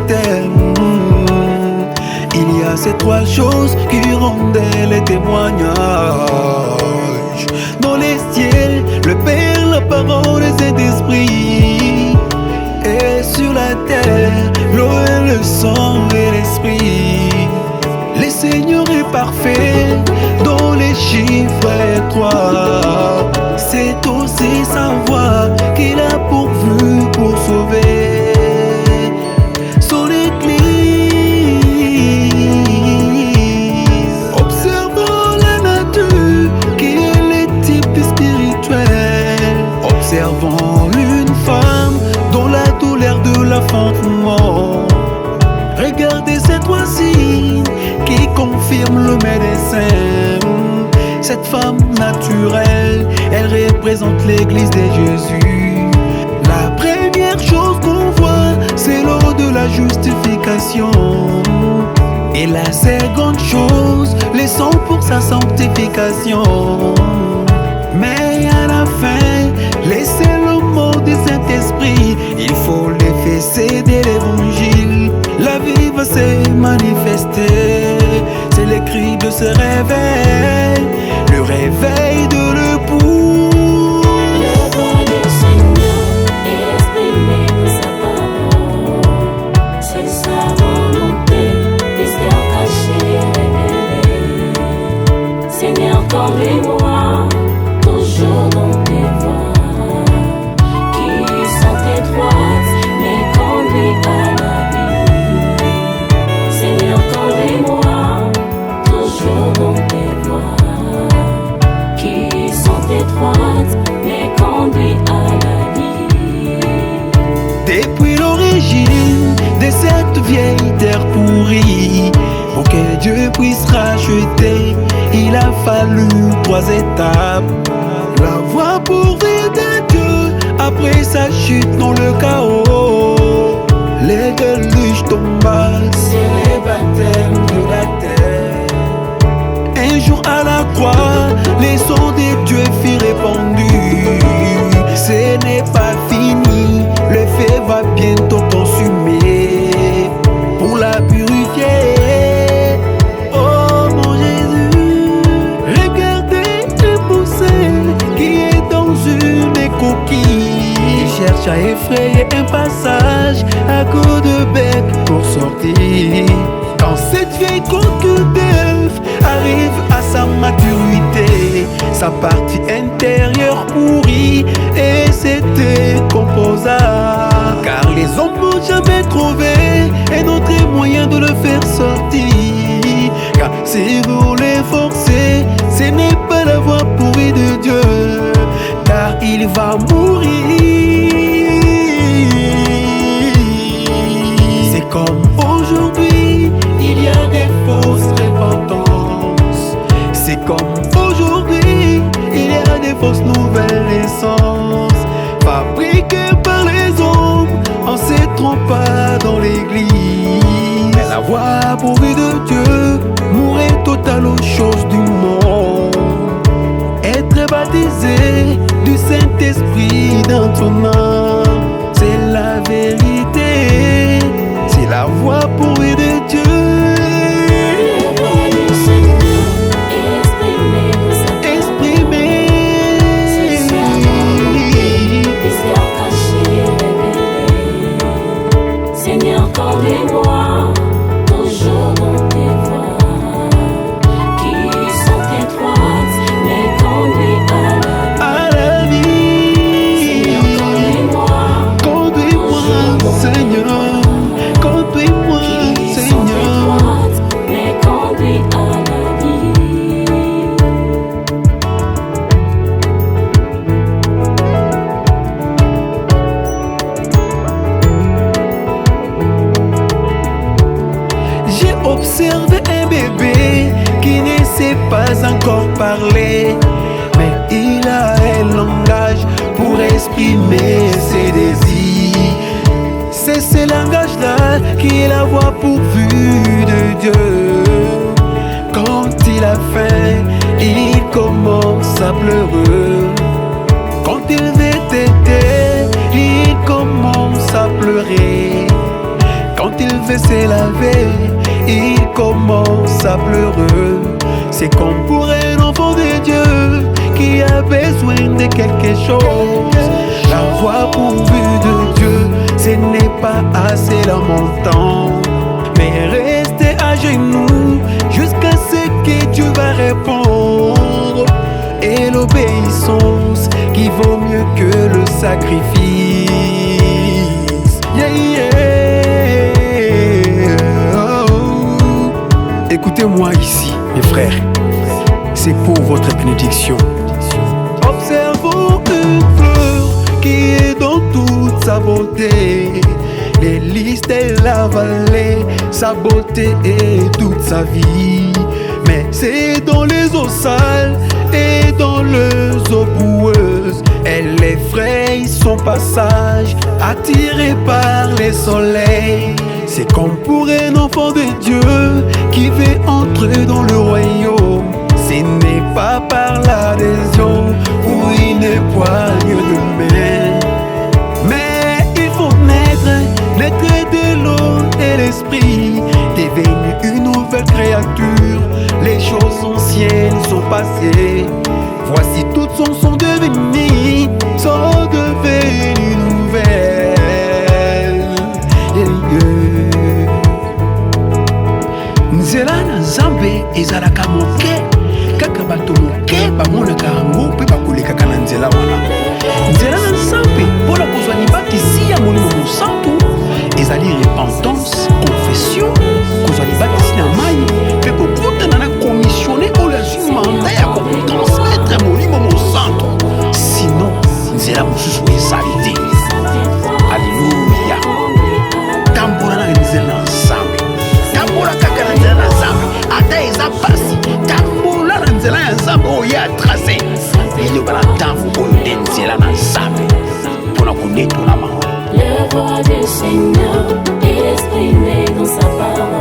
terre. Il y a ces trois choses qui rendaient les témoignages. Dans les ciels, le Père, la parole et Saint-Esprit. Et sur la terre, l'eau et le sang et l'esprit. Le Seigneur est parfait dans les chiffres étroits. C'est aussi sa voix qu'il a pourvu pour sauver son Église. Observons la nature qui est le type spirituel. Observons une femme dans la douleur de l'enfantement. Regardez cette trois signes qui confirme le médecin. Cette femme naturelle, elle représente l'église de Jésus. La première chose qu'on voit, c'est l'eau de la justification. Et la seconde chose, le sang pour sa sanctification. Mais à la fin, laissez le mot du Saint-Esprit. Il faut l'effacer de l'évangile. La vie va se manifester. C'est le cri de ce réveil, le réveil de l'époux. La voix du Seigneur est exprimée par sa parole. C'est sa volonté, mystère caché et révélé. Seigneur, conduis-moi toujours dans tes voies, qui sont étroites, mais conduis à la vie. Seigneur, conduis-moi toujours dans tes voies, qui sont étroites, mais conduis à la vie. Depuis l'origine de cette vieille terre pourrie, pour que Dieu puisse racheter, il a fallu trois étapes. La voie pourvue de Dieu après sa chute dans le chaos. Les déluges tomba, c'est les baptêmes de la terre. Un jour à la croix, les sons de Dieu furent répandus. Ce n'est pas fini, le feu va bientôt consumer. Pour la purifier, oh mon Jésus, regardez le poussé qui est dans une coquille. Il cherche à effrayer un passage à coups de bec pour sortir. Quand cette vieille coquille d'œuf arrive à sa maturité, sa partie intérieure pourrie et se décomposa. Car les hommes n'ont jamais trouvé un autre moyen de le faire sortir. Car si vous les forcez, ce n'est pas la voie pourrie de Dieu, car il va mourir. C'est comme aujourd'hui, il y a des fausses repentances. C'est comme aujourd'hui, il y a des fausses nouvelles naissances, fabriquées par les hommes en se trompant dans l'église. Mais la voie pourvue de Dieu mourait totale aux choses du monde. Être baptisé du Saint-Esprit dans ton âme, c'est la vérité, c'est la voie pourvue de Dieu. La voix du Seigneur est exprimée par sa parole. Exprimé. C'est sa volonté, mystère caché et révélé. Seigneur, conduis-moi toujours dans tes voies, qui sont étroites, mais conduis à la vie. À la Seigneur, vie, conduis-moi conduis-moi, Seigneur, conduis-moi, qui sont Seigneur. étroites, mais conduis à la vie. J'ai observé un bébé qui ne sait pas encore parler, mais il a un langage pour exprimer ses désirs. C'est ce langage-là qui est la voix pourvue de Dieu. Quand il a faim, il commence à pleurer. Quand il veut t'aider, il commence à pleurer. Quand il est lavé, il commence à pleurer. C'est comme pour un enfant de Dieu qui a besoin de quelque chose. La voix pourvue de Dieu, ce n'est pas assez lamentant, mais rester à genoux jusqu'à ce que Dieu va répondre. Et l'obéissance qui vaut mieux que le sacrifice. Yeah, yeah. Oh. Écoutez-moi ici, mes frères, c'est pour votre bénédiction. Observons une fleur qui est dans toute sa beauté. Les listes et la vallée, sa beauté et toute sa vie. Mais c'est dans les eaux sales et dans les eaux boueuses, elle effraie son passage, attirée par les soleils. C'est comme pour un enfant de Dieu qui veut entrer dans le royaume. Ce n'est pas par l'adhésion ou une poignée de main, mais il faut naître de l'eau et l'esprit, devenir une nouvelle créature. Les choses anciennes sont passées, voici toutes sont devenues nouvelles. Nzela na Nzambe ezalaka moke, kaka bato moke bamonaka yango mpe bakolekaka na nzela wana. Nzela na Nzambe mpona kozwa libatisi ya Molimo Mosantu ezali repentance, confession, kozwa libatisi na mai mpe kokutana na komisionne oyo azwi manda ya kotransmettre Molimo Mosantu. Sinon nzela mosusu ezali te. Alleluya. Tambola na nzela na Nzambe, tambola kaka na nzela na Nzambe, ata eza pasi, tambola na nzela ya Nzambe oyo ye atrace. Eyoba na ntango oyo nde nzela na Nzambe mpona konetolama. Le roi du Seigneur est exprimé dans sa parole.